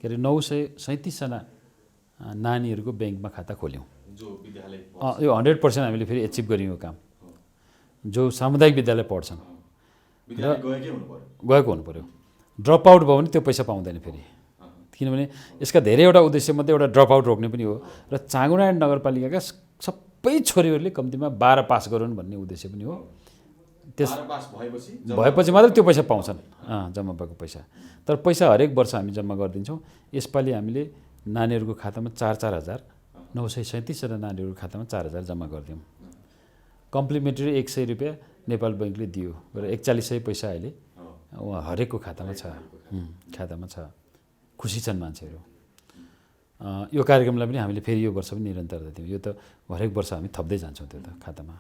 के अरे 937 जना नानीहरूको ब्याङ्कमा खाता खोल्यौँ। यो 100% हामीले फेरि एचिभ गर्यौँ यो काम। जो सामुदायिक विद्यालय पढ्छन् गएको हुनु पर्यो। ड्रप आउट भयो भने त्यो पैसा पाउँदैन फेरि, किनभने यसका धेरैवटा उद्देश्यमध्ये एउटा ड्रप आउट रोक्ने पनि हो र चाँगुनारायण नगरपालिकाका सबै छोरीहरूले कम्तीमा 12 पास गरून् भन्ने उद्देश्य पनि हो। त्यस भएपछि मात्रै त्यो पैसा पाउँछन्, जम्मा भएको पैसा। तर पैसा हरेक वर्ष हामी जम्मा गरिदिन्छौँ। यसपालि हामीले नानीहरूको खातामा 4,000 937 जना नानीहरूको खातामा 4,000 जम्मा गरिदियौँ। कम्प्लिमेन्ट्री 100 रुपियाँ नेपाल बैंकले दियो र 4100 पैसा अहिले हरेकको खातामा छ। खुसी छन् मान्छेहरू। यो कार्यक्रमलाई पनि हामीले फेरि यो वर्ष पनि निरन्तरता दियौँ। यो त हरेक वर्ष हामी थप्दै जान्छौँ त्यो त खातामा।